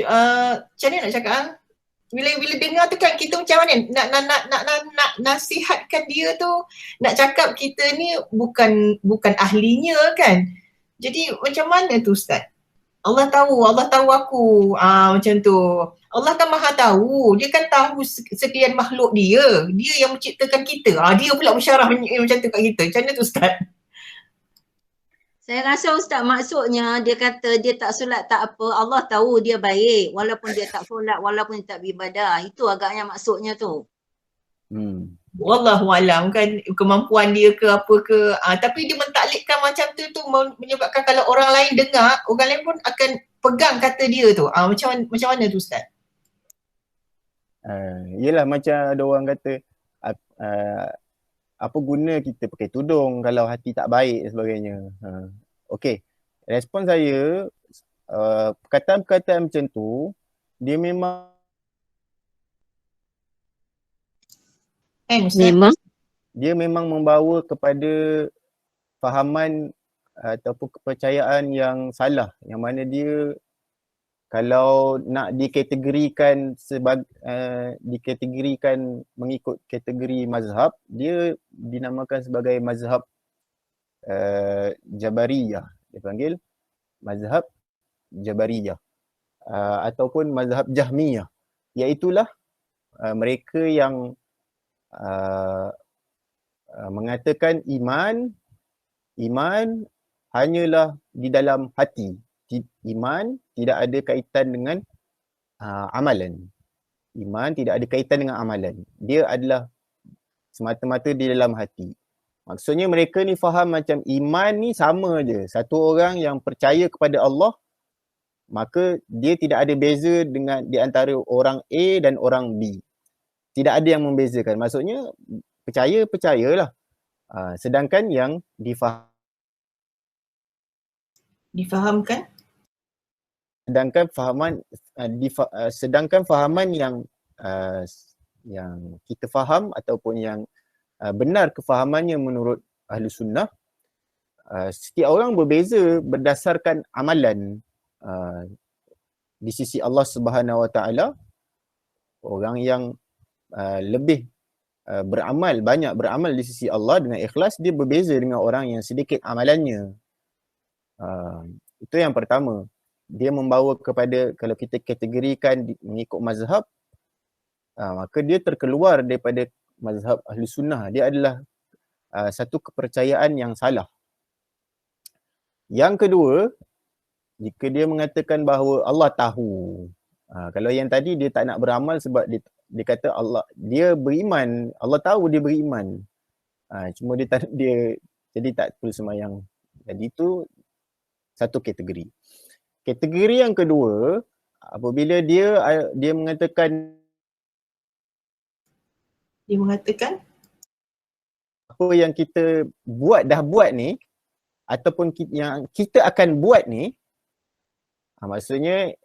Macam mana nak cakap? Bila dengar tu kan kita macam mana nak nasihatkan dia tu, nak cakap kita ni bukan ahlinya kan. Jadi macam mana tu Ustaz? Allah tahu aku. Macam tu. Allah kan maha tahu. Dia kan tahu sekian makhluk dia. Dia yang menciptakan kita. Dia pula bersyarah macam tu kat kita. Macam mana tu Ustaz? Saya rasa Ustaz maksudnya dia kata dia tak solat tak apa, Allah tahu dia baik walaupun dia tak solat, walaupun dia tak beribadah. Itu agaknya maksudnya tu. Wallahu alam kan kemampuan dia ke apa ke. Tapi dia mentaklidkan macam tu menyebabkan kalau orang lain dengar, orang lain pun akan pegang kata dia tu. Macam mana tu Ustaz? Yelah macam ada orang kata apa guna kita pakai tudung kalau hati tak baik dan sebagainya. Okey, respon saya perkataan-perkataan macam tu dia memang dia memang membawa kepada fahaman ataupun kepercayaan yang salah, yang mana dia kalau nak dikategorikan dikategorikan mengikut kategori mazhab, dia dinamakan sebagai mazhab Jabariyah. Dia panggil mazhab Jabariyah ataupun mazhab Jahmiyah. Iaitulah mereka yang mengatakan iman hanyalah di dalam hati. Iman tidak ada kaitan dengan amalan. Iman tidak ada kaitan dengan amalan. Dia adalah semata-mata di dalam hati. Maksudnya mereka ni faham macam iman ni sama je. Satu orang yang percaya kepada Allah, maka dia tidak ada beza dengan di antara orang A dan orang B. Tidak ada yang membezakan. Maksudnya percayalah. Sedangkan yang difahamkan sedangkan fahaman yang kita faham ataupun yang benar kefahamannya menurut ahli sunnah, setiap orang berbeza berdasarkan amalan di sisi Allah Subhanahu Wa Taala. Orang yang lebih banyak beramal di sisi Allah dengan ikhlas, dia berbeza dengan orang yang sedikit amalannya. Itu yang pertama. Dia membawa kepada, kalau kita kategorikan mengikut mazhab, maka dia terkeluar daripada mazhab ahli sunnah. Dia adalah satu kepercayaan yang salah. Yang kedua, jika dia mengatakan bahawa Allah tahu. Kalau yang tadi dia tak nak beramal sebab dia kata dia beriman, Allah tahu dia beriman. Cuma dia jadi tak perlu sembahyang. Jadi itu satu kategori. Kategori yang kedua, apabila dia mengatakan apa yang kita dah buat ni ataupun yang kita akan buat ni, maksudnya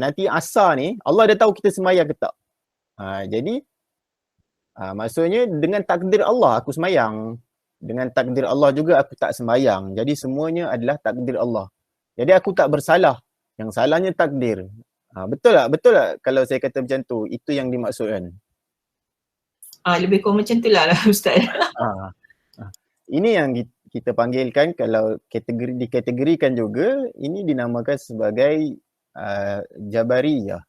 nanti asar ni Allah dah tahu kita sembahyang ke tak. Jadi maksudnya dengan takdir Allah aku sembahyang, dengan takdir Allah juga aku tak sembahyang. Jadi semuanya adalah takdir Allah. Jadi aku tak bersalah. Yang salahnya takdir. Betul tak kalau saya kata macam tu? Itu yang dimaksudkan. Lebih kurang macam tu lah Ustaz. Ini yang kita panggilkan, kalau dikategorikan juga, ini dinamakan sebagai Jabariyah.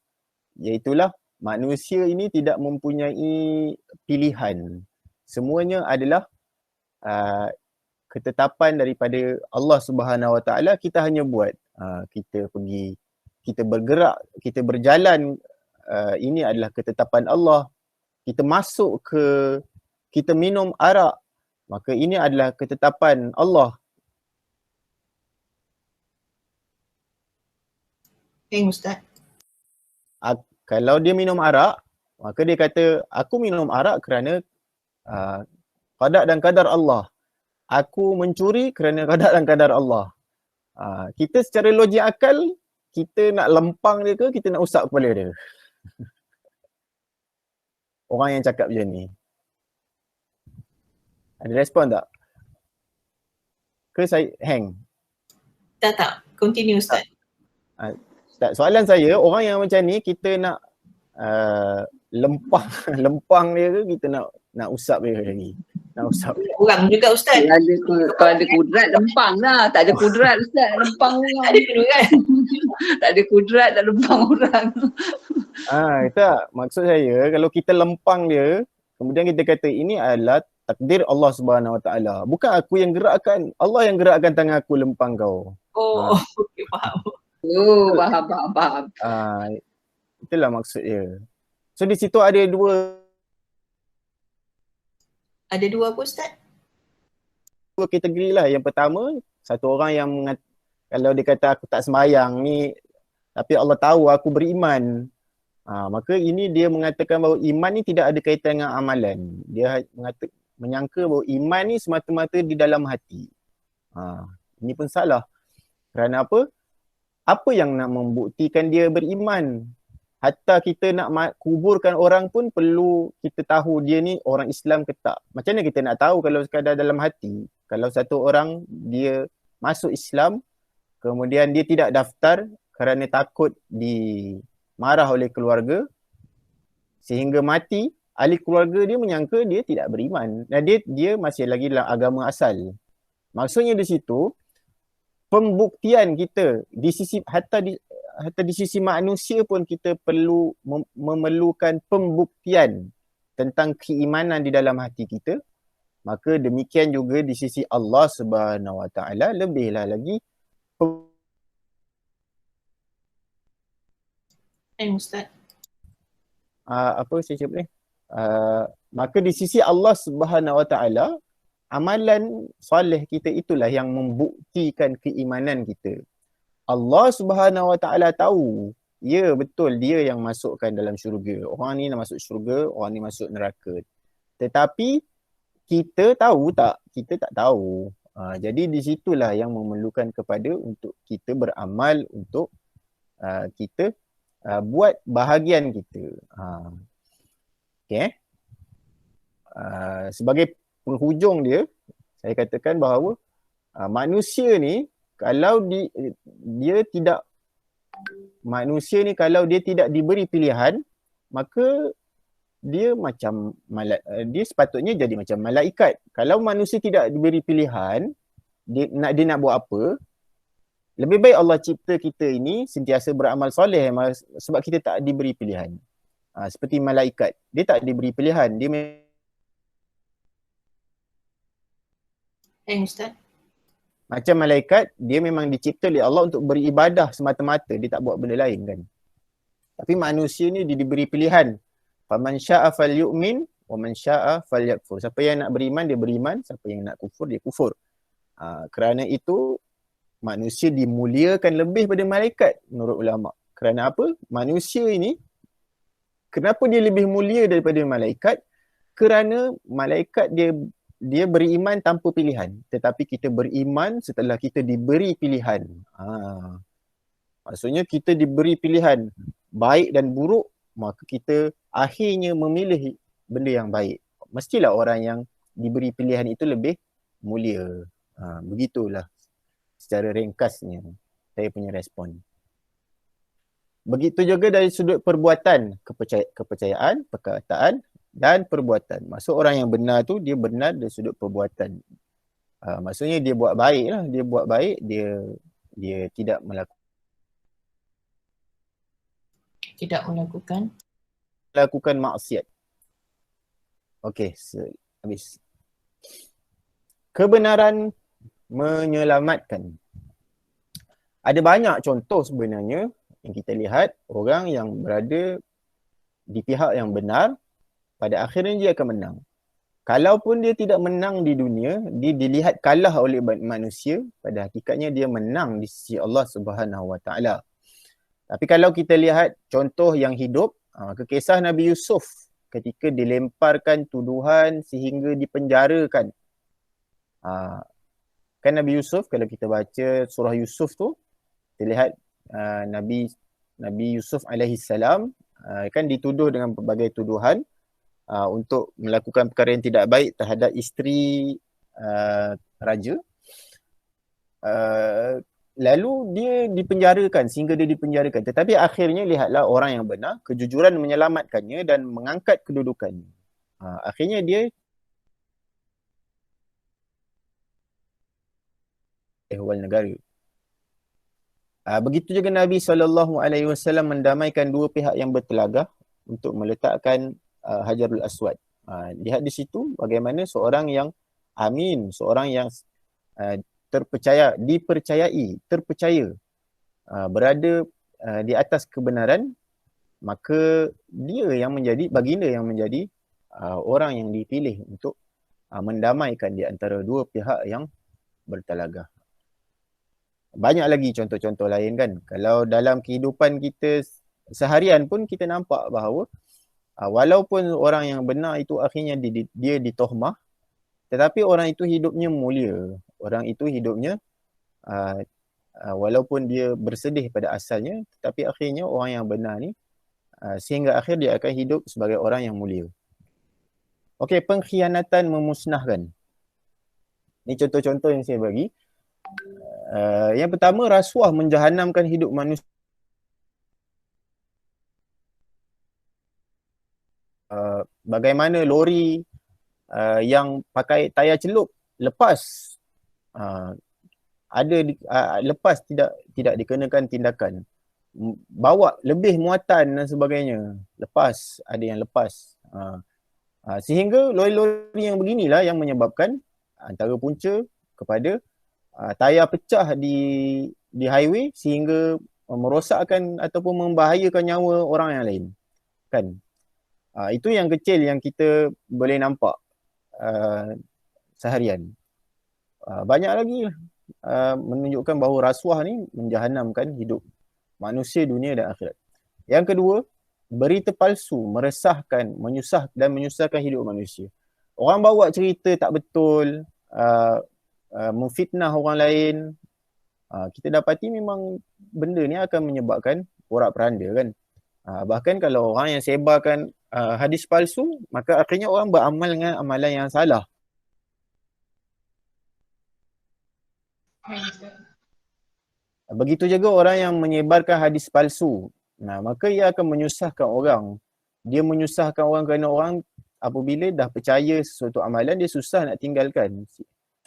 Iaitulah manusia ini tidak mempunyai pilihan. Semuanya adalah ketetapan daripada Allah Subhanahu Wa Taala. Kita hanya buat, kita pergi, kita bergerak, kita berjalan, ini adalah ketetapan Allah. Kita masuk kita minum arak, maka ini adalah ketetapan Allah. Ustaz. Kalau dia minum arak, maka dia kata aku minum arak kerana qada dan qadar Allah. Aku mencuri kerana qada dan qadar Allah. Kita secara logik akal, kita nak lempang dia ke kita nak usap kepala dia? Orang yang cakap macam ni. Ada respon tak? Ke saya hang? Tak. Continue Ustaz. Tak, soalan saya, orang yang macam ni kita nak lempang dia ke kita nak usap dia lagi? Nak usap. Orang juga Ustaz. Kalau ada kudrat lempang lah. Tak ada kudrat Ustaz, lempang orang. Tak ada kudrat. Tak ada kudrat, tak lempang orang. Tak, maksud saya kalau kita lempang dia, kemudian kita kata ini adalah takdir Allah Subhanahu Wa Taala. Bukan aku yang gerakkan, Allah yang gerakkan tangan aku lempang kau. Oh, okey, faham. Oh, faham. Itulah maksud dia. So di situ ada dua Apa Ustaz? kategori lah. Yang pertama, satu orang yang kalau dia kata aku tak sembahyang ni, tapi Allah tahu aku beriman. Maka ini dia mengatakan bahawa iman ni tidak ada kaitan dengan amalan. Dia menyangka bahawa iman ni semata-mata di dalam hati. Ini pun salah. Kerana apa? Apa yang nak membuktikan dia beriman? Hatta kita nak kuburkan orang pun perlu kita tahu dia ni orang Islam ke tak. Macam mana kita nak tahu kalau sekadar dalam hati? Kalau satu orang dia masuk Islam, kemudian dia tidak daftar kerana takut dimarah oleh keluarga, sehingga mati, ahli keluarga dia menyangka dia tidak beriman. Dan dia masih lagi dalam agama asal. Maksudnya di situ, pembuktian kita di sisi hatta di sisi manusia pun kita perlu memerlukan pembuktian tentang keimanan di dalam hati kita. Maka demikian juga di sisi Allah Subhanahu Wa Taala, lebihlah lagi Ustaz. Apa saya cakap ni? Maka di sisi Allah Subhanahu Wa Taala, amalan soleh kita itulah yang membuktikan keimanan kita. Allah Subhanahu Wa Taala tahu, ya betul dia yang masukkan dalam syurga. Orang ni nak masuk syurga, orang ni masuk neraka. Tetapi kita tahu tak? Kita tak tahu. Jadi di situlah yang memerlukan kepada untuk kita beramal, untuk kita buat bahagian kita. Okay. Sebagai penghujung dia, saya katakan bahawa manusia ni kalau kalau dia tidak diberi pilihan, maka dia dia sepatutnya jadi macam malaikat. Kalau manusia tidak diberi pilihan, dia nak buat apa? Lebih baik Allah cipta kita ini sentiasa beramal soleh sebab kita tak diberi pilihan. Seperti malaikat, dia tak diberi pilihan. Dia Ustaz. macam malaikat, dia memang dicipta oleh Allah untuk beribadah semata-mata. Dia tak buat benda lain kan. Tapi manusia ni dia diberi pilihan. Faman syaa falyu'min wa man syaa falyakfur. Siapa yang nak beriman, dia beriman. Siapa yang nak kufur, dia kufur. Kerana itu, manusia dimuliakan lebih pada malaikat menurut ulama. Kerana apa? Manusia ini, kenapa dia lebih mulia daripada malaikat? Kerana malaikat dia beriman tanpa pilihan. Tetapi kita beriman setelah kita diberi pilihan. Maksudnya kita diberi pilihan baik dan buruk, maka kita akhirnya memilih benda yang baik. Mestilah orang yang diberi pilihan itu lebih mulia. Begitulah secara ringkasnya saya punya respon. Begitu juga dari sudut perbuatan, kepercayaan, perkataan dan perbuatan. Maksud orang yang benar tu, dia benar dari sudut perbuatan. Maksudnya dia buat baik lah. Dia buat baik, dia tidak melakukan maksiat. Okey, habis. Kebenaran menyelamatkan. Ada banyak contoh sebenarnya yang kita lihat orang yang berada di pihak yang benar, pada akhirnya dia akan menang. Kalaupun dia tidak menang di dunia, dia dilihat kalah oleh manusia, pada hakikatnya dia menang di sisi Allah Subhanahu Wa Taala. Tapi kalau kita lihat contoh yang hidup, kisah Nabi Yusuf ketika dilemparkan tuduhan sehingga dipenjarakan. Kan Nabi Yusuf, kalau kita baca surah Yusuf tu, kita lihat Nabi Yusuf alaihi salam kan dituduh dengan pelbagai tuduhan untuk melakukan perkara yang tidak baik terhadap isteri raja. Lalu dia dipenjarakan sehingga dia dipenjarakan. Tetapi akhirnya lihatlah orang yang benar, kejujuran menyelamatkannya dan mengangkat kedudukannya. Akhirnya dia ehwal negara. Begitu juga Nabi SAW mendamaikan dua pihak yang bertelagah untuk meletakkan Hajarul Aswad. Lihat di situ bagaimana seorang yang amin, seorang yang terpercaya, dipercayai, terpercaya, berada di atas kebenaran, maka dia yang menjadi, baginda yang menjadi orang yang dipilih untuk mendamaikan di antara dua pihak yang bertelagah. Banyak lagi contoh-contoh lain kan. Kalau dalam kehidupan kita seharian pun kita nampak bahawa walaupun orang yang benar itu akhirnya dia ditohmah, tetapi orang itu hidupnya mulia. Orang itu hidupnya walaupun dia bersedih pada asalnya, tetapi akhirnya orang yang benar ni sehingga akhir dia akan hidup sebagai orang yang mulia. Okey, pengkhianatan memusnahkan. Ini contoh-contoh yang saya bagi. Yang pertama, rasuah menjahanamkan hidup manusia. Bagaimana lori yang pakai tayar celup lepas lepas tidak dikenakan tindakan, bawa lebih muatan dan sebagainya, lepas, ada yang lepas, sehingga lori-lori yang beginilah yang menyebabkan antara punca kepada tayar pecah di highway sehingga merosakkan ataupun membahayakan nyawa orang yang lain kan. Itu yang kecil yang kita boleh nampak seharian. Banyak lagi menunjukkan bahawa rasuah ni menjahanamkan hidup manusia dunia dan akhirat. Yang kedua, berita palsu meresahkan, menyusahkan hidup manusia. Orang bawa cerita tak betul, memfitnah orang lain. Kita dapati memang benda ni akan menyebabkan porak-peranda kan. Bahkan kalau orang yang sebarkan hadis palsu, maka akhirnya orang beramal dengan amalan yang salah. Begitu juga orang yang menyebarkan hadis palsu. Maka ia akan menyusahkan orang. Dia menyusahkan orang kerana orang apabila dah percaya sesuatu amalan, dia susah nak tinggalkan.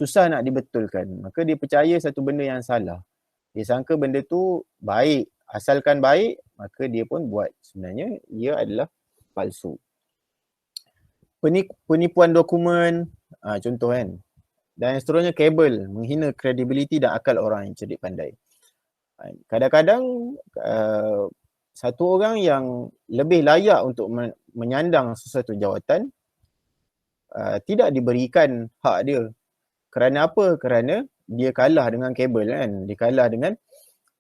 Susah nak dibetulkan. Maka dia percaya satu benda yang salah. Dia sangka benda tu baik. Asalkan baik, maka dia pun buat. Sebenarnya ia adalah palsu. Penipuan dokumen, contoh kan. Dan seterusnya, kabel, menghina kredibiliti dan akal orang yang cerdik pandai. Kadang-kadang satu orang yang lebih layak untuk menyandang sesuatu jawatan tidak diberikan hak dia. Kerana apa? Kerana dia kalah dengan kabel kan. Dia kalah dengan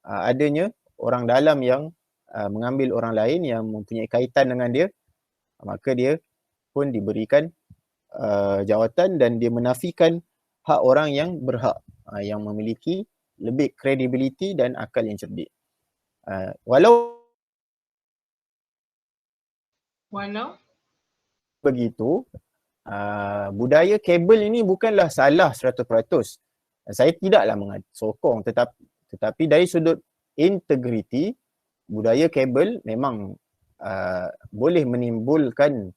adanya orang dalam yang mengambil orang lain yang mempunyai kaitan dengan dia. Maka dia pun diberikan jawatan dan dia menafikan hak orang yang berhak, yang memiliki lebih kredibiliti dan akal yang cerdik. Walau begitu, budaya kabel ini bukanlah salah 100%. Saya tidaklah sokong, tetapi dari sudut integriti, budaya kabel memang boleh menimbulkan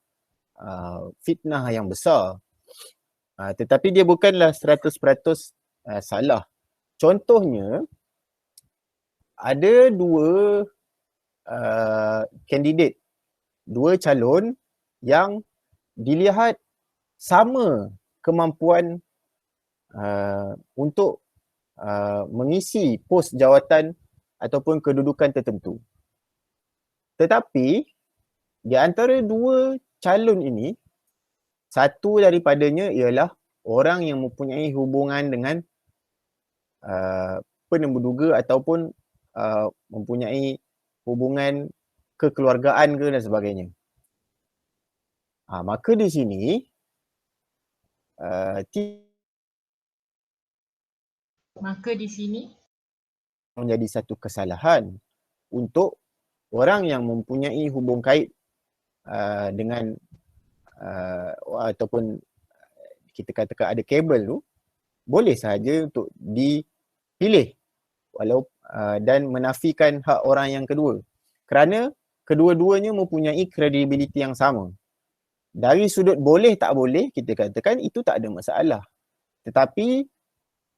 fitnah yang besar. Tetapi dia bukanlah 100% salah. Contohnya, ada dua kandidat, dua calon yang dilihat sama kemampuan untuk mengisi pos jawatan ataupun kedudukan tertentu. Tetapi di antara dua calon ini, satu daripadanya ialah orang yang mempunyai hubungan dengan penembuduga ataupun mempunyai hubungan kekeluargaan ke dan sebagainya. Maka di sini menjadi satu kesalahan untuk orang yang mempunyai hubung kait dengan ataupun kita katakan ada kabel tu, boleh sahaja untuk dipilih walau dan menafikan hak orang yang kedua, kerana kedua-duanya mempunyai kredibiliti yang sama. Dari sudut boleh tak boleh, kita katakan itu tak ada masalah. Tetapi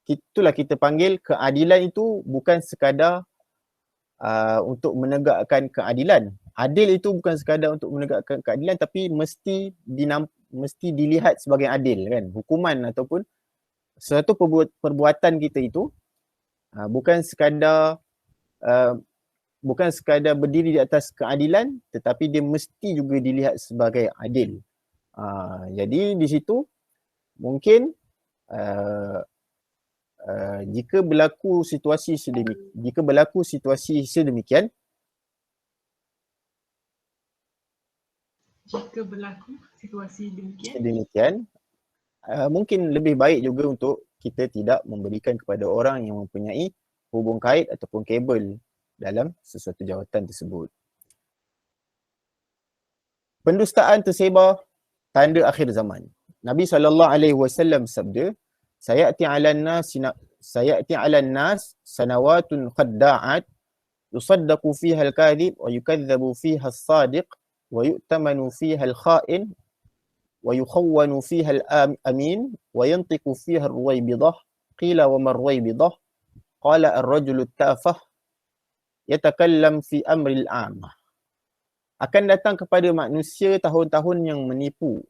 itulah kita panggil keadilan itu bukan sekadar untuk menegakkan keadilan. Adil itu bukan sekadar untuk menegakkan keadilan, tapi mesti mesti dilihat sebagai adil kan. Hukuman ataupun suatu perbuatan kita itu bukan sekadar berdiri di atas keadilan, tetapi dia mesti juga dilihat sebagai adil. Jadi di situ mungkin jika berlaku situasi sedemikian, mungkin lebih baik juga untuk kita tidak memberikan kepada orang yang mempunyai hubung kait ataupun kabel dalam sesuatu jawatan tersebut. Pendustaan tersebar tanda akhir zaman. Nabi SAW sabda, sayati 'alan nas sanawatun khadda'at yusaddaqu fiha al-kadhib wa yukadzabu fiha as-sadiq wa yu'tamanu fiha al-kha'in wa yukhawwanu fiha al-amin wa yantiqu fiha ar-ruwaybidah qila wa mar-ruwaybidah qala ar-rajulu at-tafah yatakallam fi amri al-'amah. Akan datang kepada manusia tahun-tahun yang menipu.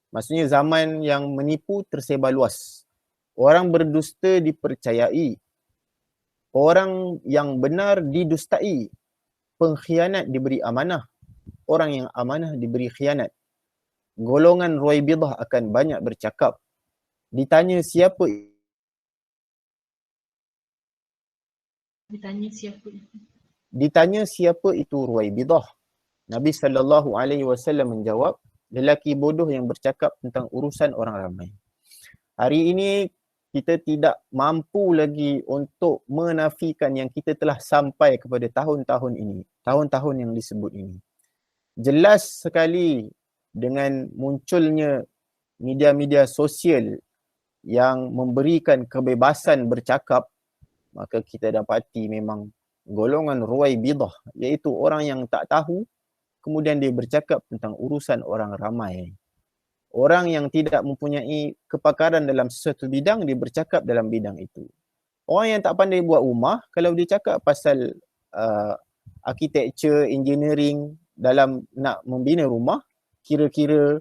Maksudnya zaman yang menipu tersebar luas. Orang berdusta dipercayai. Orang yang benar didustai. Pengkhianat diberi amanah. Orang yang amanah diberi khianat. Golongan Ruwaybidah akan banyak bercakap. Ditanya siapa itu Ruwaybidah. Nabi SAW menjawab, lelaki bodoh yang bercakap tentang urusan orang ramai. Hari ini kita tidak mampu lagi untuk menafikan yang kita telah sampai kepada tahun-tahun ini, tahun-tahun yang disebut ini. Jelas sekali dengan munculnya media-media sosial yang memberikan kebebasan bercakap, maka kita dapati memang golongan Ruwaybidah, iaitu orang yang tak tahu, kemudian dia bercakap tentang urusan orang ramai. Orang yang tidak mempunyai kepakaran dalam sesuatu bidang, dia bercakap dalam bidang itu. Orang yang tak pandai buat rumah, kalau dia cakap pasal architecture, engineering dalam nak membina rumah, kira-kira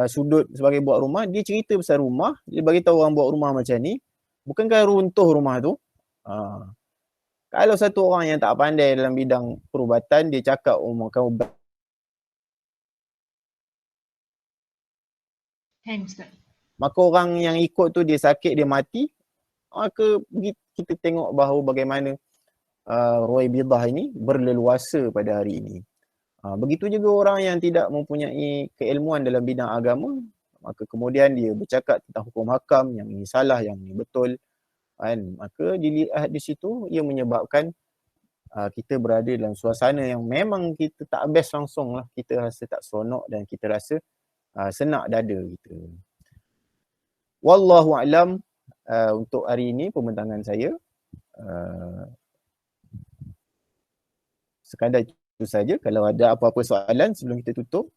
sudut sebagai buat rumah, dia cerita pasal rumah, dia bagi tahu orang buat rumah macam ni, bukankah runtuh rumah tu? Kalau satu orang yang tak pandai dalam bidang perubatan, dia cakap kamu maka orang yang ikut tu dia sakit, dia mati, maka kita tengok bahawa bagaimana Ruwaybidah ini berleluasa pada hari ini. Begitu juga orang yang tidak mempunyai keilmuan dalam bidang agama, maka kemudian dia bercakap tentang hukum hakam, yang ini salah, yang ini betul, kan? Maka dilihat di situ ia menyebabkan kita berada dalam suasana yang memang kita tak best langsung lah, kita rasa tak seronok dan kita rasa senak dada kita. Wallahu a'lam. Untuk hari ini pembentangan saya sekadar itu saja. Kalau ada apa-apa soalan sebelum kita tutup,